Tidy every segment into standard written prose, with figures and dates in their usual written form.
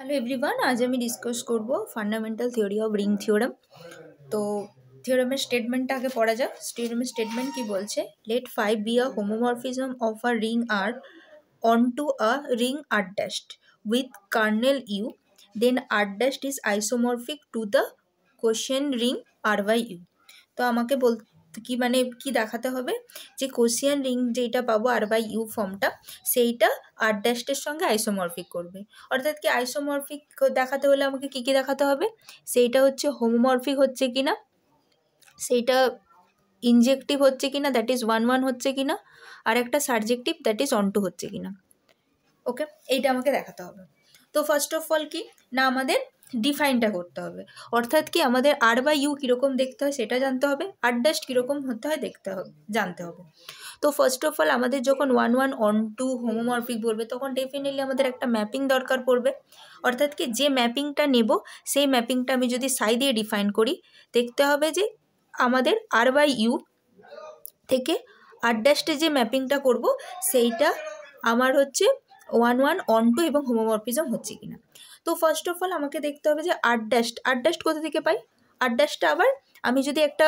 Hello everyone, আজ আমি discuss করব fundamental theory of ring theorem. তো থিওরামের স্টেটমেন্টটা আগে পড়া যাক। থিওরামের স্টেটমেন্ট কি বলছে? Let 5 be a homomorphism of a ring R onto a ring r dashed with kernel u, then r dashed is isomorphic to the quotient ring r by u. তো আমাকে কি মানে কি দেখাতে হবে যে কোসিয়ান রিং যেটা পাবো আর বাই ইউ ফর্মটা সেইটা আর ড্যাশের সঙ্গে আইসোমরফিক করবে। অর্থাৎ কি আইসোমরফিক দেখাতে হলে আমাকে কি কি দেখাতে হবে? সেইটা হচ্ছে হোমোমরফিক হচ্ছে কিনা, সেইটা ইনজেক্টিভ হচ্ছে কিনা, দ্যাট ইজ 1 1 হচ্ছে কিনা, আর একটা subjective that is onto হচ্ছে কিনা। ওকে, এইটা আমাকে দেখাতে হবে। তো ফার্স্ট অফ অল কি না, আমাদের ডিফাইনটা করতে হবে। অর্থাৎ কি আমাদের আর বা ইউ কীরকম দেখতে হয় সেটা জানতে হবে, আর ড্যাশ কীরকম হতে হয় দেখতে হবে, জানতে হবে। তো ফার্স্ট অফ অল আমাদের যখন 1 1 অন টু হোমোমরফিক বলবে তখন ডেফিনেটলি আমাদের একটা ম্যাপিং দরকার পড়বে। অর্থাৎ কি যে ম্যাপিংটা নেব সেই ম্যাপিংটা আমি যদি সাই দিয়ে ডিফাইন করি, দেখতে হবে যে আমাদের আর বাই ইউ থেকে আর ড্যাশে যে ম্যাপিংটা করব সেইটা আমার হচ্ছে 1 1 অন টু এবং হোমোমরফিজম হচ্ছে কিনা। তো ফার্স্ট অফ অল আমাকে দেখতে হবে যে আর ড্যাশ কোথা থেকে পাই। আর ড্যাশটা আবার আমি যদি একটা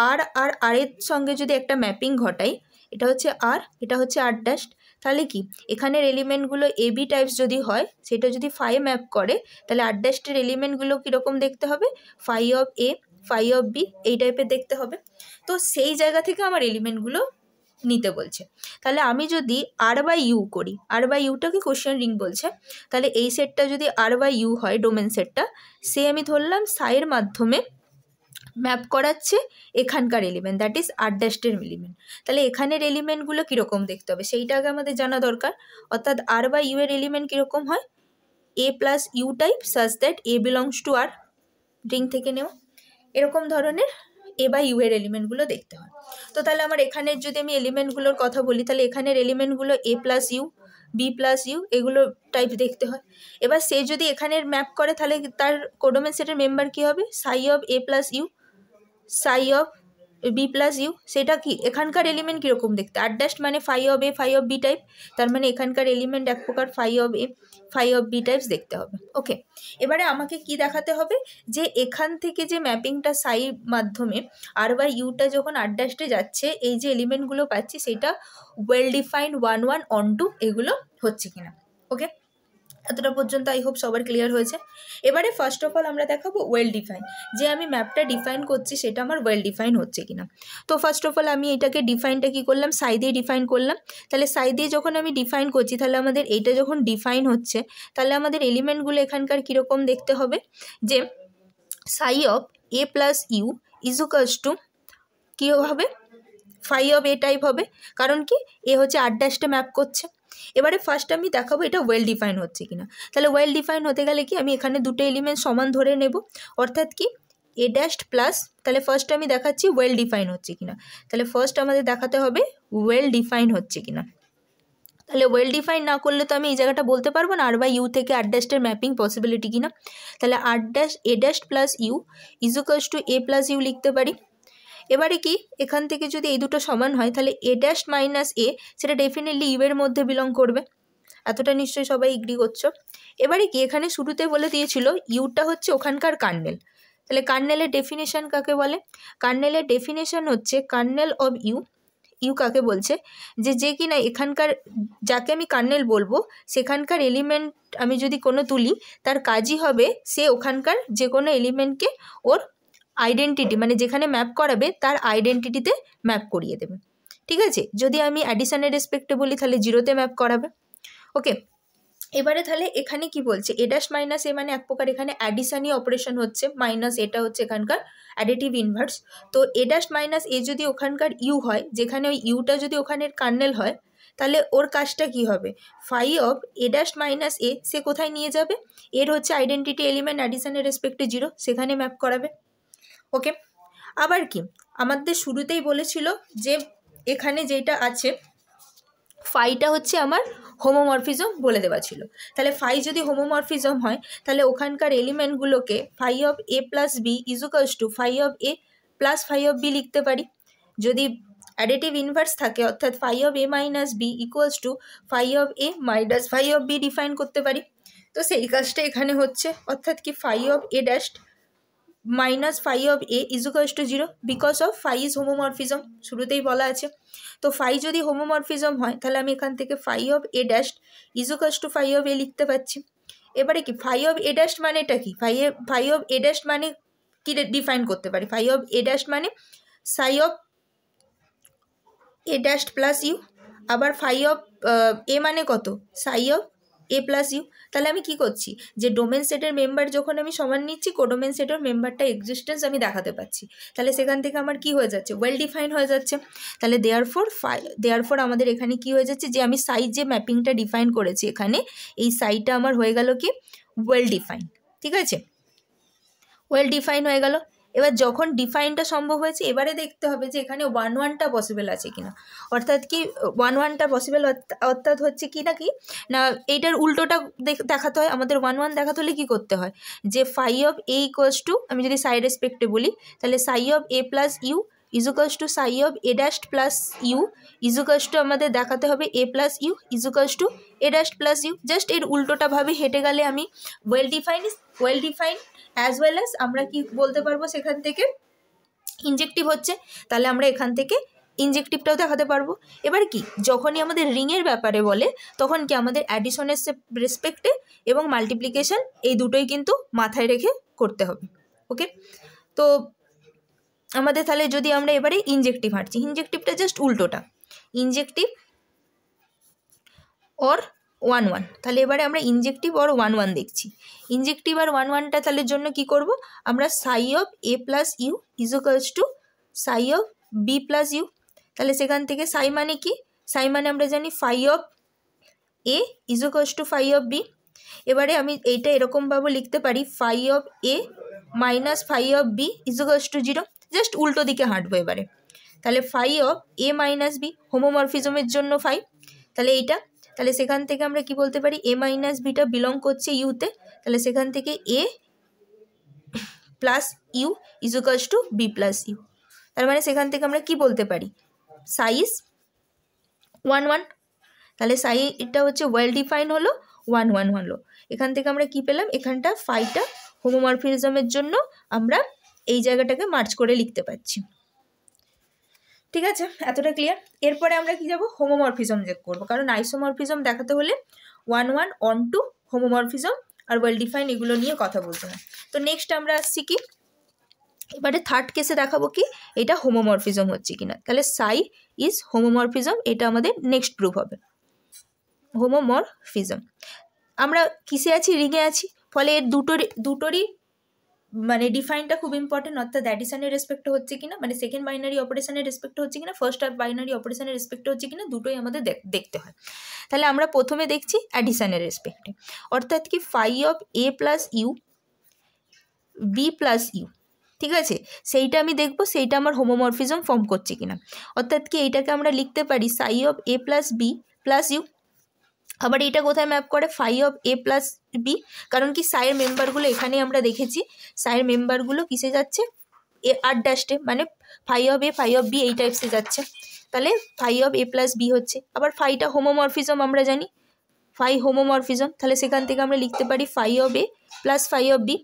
আর আর আর এর সঙ্গে যদি একটা ম্যাপিং ঘটাই, এটা হচ্ছে আর, এটা হচ্ছে আর ড্যাশ, তাহলে কি এখানের এলিমেন্টগুলো এ বি টাইপস যদি হয়, সেটা যদি ফাই ম্যাপ করে, তাহলে আর ড্যাশের এলিমেন্টগুলো কীরকম দেখতে হবে? Phi of A, phi of B, এই টাইপের দেখতে হবে। তো সেই জায়গা থেকে আমার এলিমেন্টগুলো নিতে বলছে। তাহলে আমি যদি আর বাই ইউ করি, আর বাই ইউটাকে কোশ্চেন রিং বলছে, তাহলে এই সেটটা যদি আর বাই ইউ হয় ডোমেন সেটটা, সে আমি ধরলাম সাইয়ের মাধ্যমে ম্যাপ করাচ্ছে এখানকার এলিমেন্ট, দ্যাট ইজ আর ড্যাশের এলিমেন্ট। তাহলে এখানের এলিমেন্টগুলো কীরকম দেখতে হবে সেইটা আগে আমাদের জানা দরকার। অর্থাৎ আর বাই ইউ এর এলিমেন্ট কীরকম হয়? A plus U type such that A belongs to R, ring থেকে নেওয়া এরকম ধরনের এ বাই ইউ এর এলিমেন্টগুলো দেখতে হয়। তো তাহলে আমার এখানের যদি আমি এলিমেন্টগুলোর কথা বলি, তাহলে এখানের এলিমেন্টগুলো A plus U, B plus U, এগুলো টাইপ দেখতে হয়। এবার সে যদি এখানের ম্যাপ করে তাহলে তার কোডোমেন সেটের মেম্বার কী হবে? Psi of A plus U, psi of B plus U. সেটা কি এখানকার এলিমেন্ট কীরকম দেখতে? আর ড্যাশ মানে phi of A, phi of B type, তার মানে এখানকার এলিমেন্ট এক প্রকার phi of A, phi of B types দেখতে হবে। ওকে, এবারে আমাকে কি দেখাতে হবে? যে এখান থেকে যে ম্যাপিংটা সাই মাধ্যমে আর বাই ইউটা যখন আর ড্যাশে যাচ্ছে, এই যে এলিমেন্টগুলো পাচ্ছি সেটা ওয়েল ডিফাইন্ড 1 1 অন টু এগুলো হচ্ছে কিনা। ওকে, এতটা পর্যন্ত আই হোপ সবার ক্লিয়ার হয়েছে। এবারে ফার্স্ট অফ অল আমরা দেখাবো ওয়েল ডিফাইন, যে আমি ম্যাপটা ডিফাইন করছি সেটা আমার ওয়েল ডিফাইন হচ্ছে কিনা। তো ফার্স্ট অফ অল আমি এটাকে ডিফাইনটা কী করলাম? সাই দিয়ে ডিফাইন করলাম। তাহলে সাই দিয়ে যখন আমি ডিফাইন করছি, তাহলে আমাদের এইটা যখন ডিফাইন হচ্ছে, তাহলে আমাদের এলিমেন্টগুলো এখানকার কীরকম দেখতে হবে? যে psi of A plus U equals to কী হবে? ফাই অফ এ টাইপ হবে, কারণ কি এ হচ্ছে আর ড্যাশটা ম্যাপ করছে। এবারে ফার্স্ট আমি দেখাবো এটা ওয়েল ডিফাইন হচ্ছে কিনা। তাহলে ওয়েল ডিফাইন হতে গেলে কি আমি এখানে দুটো এলিমেন্ট সমান ধরে নেব, অর্থাৎ কি এ ড্যাশ প্লাস, তাহলে ফার্স্ট আমি দেখাচ্ছি ওয়েল ডিফাইন হচ্ছে কিনা। তাহলে ফার্স্ট আমাদের দেখাতে হবে ওয়েল ডিফাইন হচ্ছে কিনা। তাহলে ওয়েল ডিফাইন না করলে তো আমি এই জায়গাটা বলতে পারবো না আর বাই ইউ থেকে আর ড্যাশের ম্যাপিং পসিবিলিটি কিনা। তাহলে R dash A dash plus U equals to A plus U লিখতে পারি। এবারে কি এখান থেকে যদি এই দুটো সমান হয়, তাহলে এ ড্যাশ মাইনাস এ সেটা ডেফিনেটলি ইউ এর মধ্যে বিলং করবে। এতটা নিশ্চয়ই সবাই এগ্রি করছো। এবারে কি এখানে শুরুতে বলে দিয়েছিল ইউটা হচ্ছে ওখানকার কার্নেল। তাহলে কার্নেলের ডেফিনেশন কাকে বলে? কার্নেলের ডেফিনেশন হচ্ছে কার্নেল অফ ইউ। ইউ কাকে বলছে? যে কিনা এখানকার, যাকে আমি কার্নেল বলবো, সেখানকার এলিমেন্ট আমি যদি কোনো তুলি, তার কাজই হবে সে ওখানকার যে কোনো এলিমেন্টকে ওর আইডেন্টিটি, মানে যেখানে ম্যাপ করাবে তার আইডেন্টিটিতে ম্যাপ করিয়ে দেবে। ঠিক আছে, যদি আমি অ্যাডিশনের রেসপেক্টে বলি তাহলে জিরোতে ম্যাপ করাবে। ওকে, এবারে তাহলে এখানে কি বলছে? এ ড্যাশ মাইনাস এ মানে এক প্রকার এখানে অ্যাডিশনই অপারেশন হচ্ছে, মাইনাস এটা হচ্ছে এখানকার অ্যাডিটিভ ইনভার্স। তো এ ড্যাশ মাইনাস এ যদি ওখানকার ইউ হয়, যেখানে ওই ইউটা যদি ওখানের কার্নেল হয়, তাহলে ওর কাজটা কি হবে? Phi of A dash minus A সে কোথায় নিয়ে যাবে? এর হচ্ছে আইডেন্টিটি এলিমেন্ট অ্যাডিশনের রেসপেক্টে জিরো, সেখানে ম্যাপ করাবে। ওকে, আবার কি আমাদের শুরুতেই বলেছিল যে এখানে যেটা আছে ফাইটা হচ্ছে আমার হোমোমরফিজম বলে দেওয়া ছিল। তাহলে ফাই যদি হোমোমরফিজম হয়, তাহলে ওখানকার এলিমেন্টগুলোকে phi of A plus B equals to phi of A plus phi of B লিখতে পারি। যদি অ্যাডিটিভ ইনভার্স থাকে, অর্থাৎ phi of A minus B equals to phi of A minus phi of B define করতে পারি। তো সেই কাজটা এখানে হচ্ছে, অর্থাৎ কি phi of A dash minus phi of A equals to 0 because of phi is homomorphism, শুরুতেই বলা আছে। তো ফাই যদি হোমোমরফিজম হয় তাহলে আমি এখান থেকে phi of A dash equals to phi of A লিখতে পারছি। এবারে কি ফাই অফ এ ড্যাশ মানেটা কি, ফাই অফ এ ড্যাশ মানে কি ডিফাইন করতে পারি, ফাই অফ এ ড্যাশ মানে psi of A dash plus U, আবার ফাই অফ এ মানে কত, সাই অফ এ প্লাস ইউ। তাহলে আমি কি করছি, যে ডোমেন সেটের মেম্বার যখন আমি সমান নিচ্ছি, কোডোমেন সেটের মেম্বারটা এক্সিস্টেন্স আমি দেখাতে পাচ্ছি, তাহলে সেখান থেকে আমার কি হয়ে যাচ্ছে, ওয়েল ডিফাইন হয়ে যাচ্ছে। তাহলে দেয়ারফর আমাদের এখানে কি হয়ে যাচ্ছে, যে আমি সাই যে ম্যাপিংটা ডিফাইন করেছি এখানে, এই সাইটা আমার হয়ে গেল কি ওয়েল ডিফাইন। ঠিক আছে, ওয়েল ডিফাইন হয়ে গেল। এবার যখন ডিফাইনটা সম্ভব হয়েছে, এবারে দেখতে হবে যে এখানে 1-1টা পসিবল আছে কিনা, অর্থাৎ কি 1-1টা পসিবল, অর্থাৎ হচ্ছে কি না এইটার উল্টোটা দেখাতে হয় আমাদের। 1-1 দেখাতে হলে কী করতে হয়, যে phi of A equals to, আমি যদি সাই রেসপেক্টে বলি তাহলে psi of A plus U equals to psi of A dash plus U equals to আমাদের দেখাতে হবে A plus U equals to A dash plus U. Just এর উল্টোটা ভাবে হেঁটে গেলে আমি well define as well as আমরা কি বলতে পারবো, সেখান থেকে ইনজেক্টিভ হচ্ছে, তাহলে আমরা এখান থেকে ইনজেক্টিভটাও দেখাতে পারবো। এবার কি যখনই আমাদের রিংয়ের ব্যাপারে বলে, তখন কি আমাদের অ্যাডিশনের রেসপেক্টে এবং মাল্টিপ্লিকেশন এই দুটোই কিন্তু মাথায় রেখে করতে হবে। ওকে, তো আমাদের তাহলে যদি আমরা এবারে ইনজেক্টিভ হাঁটছি, ইনজেক্টিভটা জাস্ট উল্টোটা, ইনজেক্টিভ অর 1-1, তাহলে এবারে আমরা ইনজেক্টিভ অর 1-1 দেখছি। ইনজেক্টিভ আর 1-1টা তাহলে জন্য কি করব, আমরা psi of A plus U equals to psi of B plus U. তাহলে সেখান থেকে সাই মানে কি, সাই মানে আমরা জানি phi of A equals to phi of B. এবারে আমি এইটা এরকমভাবে লিখতে পারি, phi of A minus phi of B equals to 0, just উল্টো দিকে হাঁটবো এবারে। তাহলে phi of A minus B, হোমোমরফিজমের জন্য ফাই, তাহলে এইটা, তাহলে সেখান থেকে আমরা কি বলতে পারি, এ মাইনাস বিটা বিলং করছে ইউতে, তাহলে সেখান থেকে A plus U equals to B plus U. তার মানে সেখান থেকে আমরা কি বলতে পারি, সাইজ 1-1, তাহলে সাইটা হচ্ছে ওয়েল ডিফাইন হলো, 1-1 হলো। এখান থেকে আমরা কি পেলাম, এখানটা ফাইটা হোমোমরফিজমের জন্য আমরা এই জায়গাটাকে মার্চ করে লিখতে পারছি। ঠিক আছে, এতটা ক্লিয়ার। এরপরে আমরা কি যাব, হোমোমরফিজম চেক করবো, কারণ আইসোমরফিজম দেখাতে হলে 1-1 on-to homomorphism are well define এগুলো নিয়ে কথা বলতে হয়। তো নেক্সট আমরা আসছি কি, এবারে থার্ড কেসে দেখাবো কি এটা হোমোমরফিজম হচ্ছে কিনা। তাহলে সাই ইজ হোমোমরফিজম, এটা আমাদের নেক্সট প্রুফ হবে। হোমোমরফিজম আমরা কিসে আছি, রিংয়ে আছি, ফলে এর দুটোরই মানে ডিফাইনটা খুব ইম্পর্টেন্ট, অর্থাৎ অ্যাডিশনের রেসপেক্ট হচ্ছে কিনা, মানে সেকেন্ড বাইনারি অপারেশনের রেসপেক্ট হচ্ছে কিনা, ফার্স্ট বাইনারি অপারেশনের রেসপেক্ট হচ্ছে কিনা, দুটোই আমাদের দেখতে হয়। তাহলে আমরা প্রথমে দেখছি অ্যাডিশনের রেসপেক্টে, অর্থাৎ কি phi of A plus U B plus U. ঠিক আছে, সেইটা আমি দেখবো সেইটা আমার হোমোমরফিজম ফর্ম করছে কিনা, অর্থাৎ কি এইটাকে আমরা লিখতে পারি psi of A plus B plus U. আবার এটা কোথায় ম্যাপ করে, phi of A plus B, কারণ কি সাইয়ের মেম্বারগুলো এখানে আমরা দেখেছি, সাইয়ের মেম্বারগুলো কিসে যাচ্ছে, এ আর ড্যাশে, মানে phi of A phi of B এই টাইপসে যাচ্ছে, তাহলে phi of A plus B হচ্ছে। আবার ফাইটা হোমোমরফিজম আমরা জানি, ফাই হোমোমরফিজম, তাহলে সেখান থেকে আমরা লিখতে পারি phi of A plus phi of B.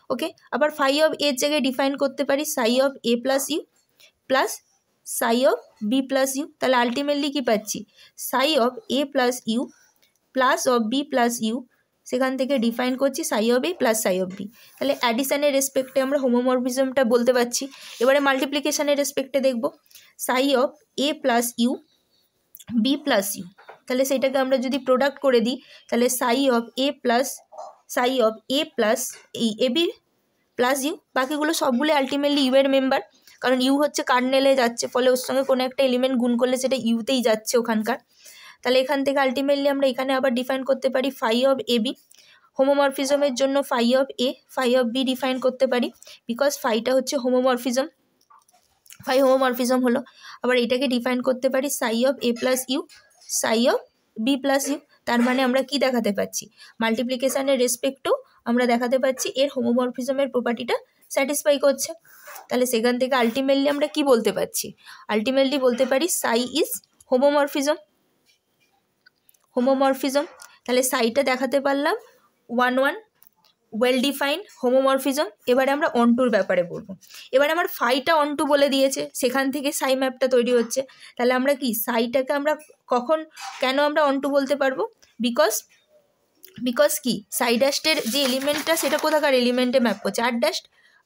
Okay, আবার ফাই অফ এর জায়গায় ডিফাইন করতে পারি psi of A plus U plus psi of B plus U. তাহলে আলটিমেটলি কী পাচ্ছি, psi of A plus U plus of B plus U, সেখান থেকে ডিফাইন করছি psi of A plus psi of B. তাহলে অ্যাডিশনের রেসপেক্টে আমরা হোমোমরফিজমটা বলতে পারছি। এবারে মাল্টিপ্লিকেশনের রেসপেক্টে দেখব, psi of A plus U B plus U, তাহলে সেটাকে আমরা যদি প্রোডাক্ট করে দিই, তাহলে সাই অফ এ প্লাস এই এ বি প্লাস ইউ, বাকিগুলো সবগুলো আলটিমেটলি ইউ এর মেম্বার, কারণ ইউ হচ্ছে কার্নেলে যাচ্ছে, ফলে ওর সঙ্গে কোনো একটা এলিমেন্ট গুণ করলে সেটা ইউতেই যাচ্ছে ওখানকার। তাহলে এখান থেকে আলটিমেটলি আমরা এখানে আবার ডিফাইন করতে পারি ফাই অফ এ বি, হোমোমরফিজমের জন্য phi of A phi of B define করতে পারি, বিকজ ফাইটা হচ্ছে হোমোমরফিজম, ফাই হোমোমরফিজম হলো। আবার এটাকে ডিফাইন করতে পারি psi of A plus U psi of B plus U. তার মানে আমরা কি দেখাতে পাচ্ছি, মাল্টিপ্লিকেশনের রেসপেক্টও আমরা দেখাতে পাচ্ছি এর হোমোমরফিজমের প্রপার্টিটা স্যাটিসফাই করছে। তাহলে সেখান থেকে আলটিমেটলি আমরা কি বলতে পারছি, আলটিমেটলি বলতে পারি সাই ইজ হোমোমরফিজম। তাহলে সাইটা দেখাতে পারলাম 1 ওয়েল ডিফাইন্ড হোমোমরফিজম। এবারে আমরা অনটুর ব্যাপারে বলবো। এবারে আমার ফাইটা অনটু বলে দিয়েছে, সেখান থেকে সাই ম্যাপটা তৈরি হচ্ছে। তাহলে আমরা কি সাইটাকে আমরা কেন আমরা অনটু বলতে পারবো? বিকজ কি সাই ড্যাস্টের যে এলিমেন্টটা সেটা কোথাকার এলিমেন্টে ম্যাপ করছে?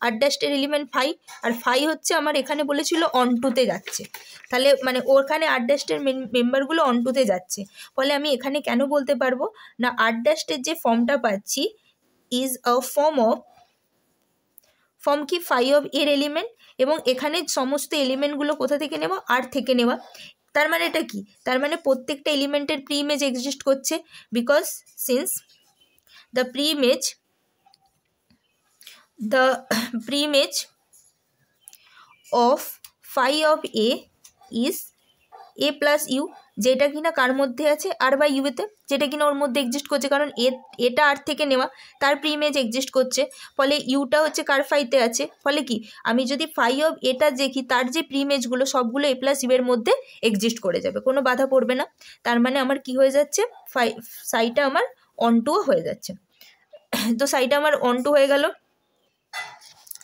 আর ড্যাস্টের এলিমেন্ট ফাই, আর ফাই হচ্ছে আমার এখানে বলেছিল অনটুতে যাচ্ছে। তাহলে মানে ওখানে আর ড্যাস্টের মেম্বারগুলো অনটুতে যাচ্ছে। ফলে আমি এখানে কেন বলতে পারবো না, আর ড্যাস্টের যে ফর্মটা পাচ্ছি ইজ আ ফর্ম কি ফাই অফ এর এলিমেন্ট, এবং এখানে সমস্ত এলিমেন্টগুলো কোথা থেকে নেওয়া? আর থেকে নেওয়া। তার মানে এটা কি? তার মানে প্রত্যেকটা এলিমেন্টের প্রি ইমেজ এক্সিস্ট করছে, because since the pre-image of phi of a is a plus u, যেটা কিনা কার মধ্যে আছে? আর বাই ইউ এতে, যেটা কিনা ওর মধ্যে এক্সিস্ট করছে, কারণ এটা আর থেকে নেওয়া, তার প্রি ইমেজ এক্সিস্ট করছে। ফলে ইউটা হচ্ছে কার? ফাইতে আছে। ফলে কি আমি যদি ফাই অফ এটা দেখি, তার যে প্রি ইমেজগুলো সবগুলো এ প্লাস ইউ এর মধ্যে এক্সিস্ট করে যাবে, কোনো বাধা পড়বে না। তার মানে আমার কি হয়ে যাচ্ছে? সাইটা আমার অনটুও হয়ে যাচ্ছে। তো সাইটা আমার অনটু হয়ে গেল।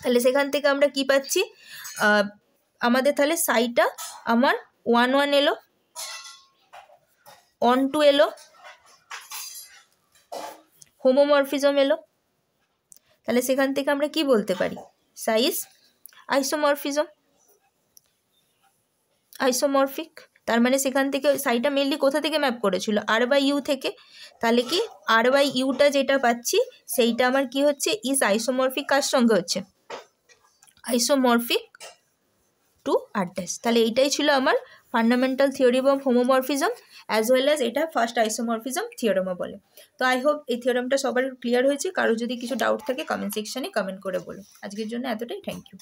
তাহলে সেখান থেকে আমরা কি পাচ্ছি? আমাদের তাহলে সাইটা আমার 1 এলো, অনটু এলো, হোমোমরফিজম এলো। তাহলে সেখান থেকে আমরা কি বলতে পারি? Size isomorphic. তার মানে সেখান থেকে সাইটা মেনলি কোথা থেকে ম্যাপ করেছিল? আর বাই ইউ থেকে। তাহলে কি আর বাই ইউটা যেটা পাচ্ছি সেইটা আমার কি হচ্ছে? ইজ আইসোমরফিক কার সঙ্গে হচ্ছে? আইসোমরফিক টু আর ড্যাশ। তাহলে এইটাই ছিল আমার fundamental theory of homomorphism, as well as এটা ফার্স্ট আইসোমরফিজম থিওরেমও বলে। তো আই হোপ এই থিওরেমটা সবার ক্লিয়ার হয়েছে। কারো যদি কিছু ডাউট থাকে কমেন্ট সেকশানে কমেন্ট করে বলো। আজকের জন্য এতটাই, থ্যাংক ইউ।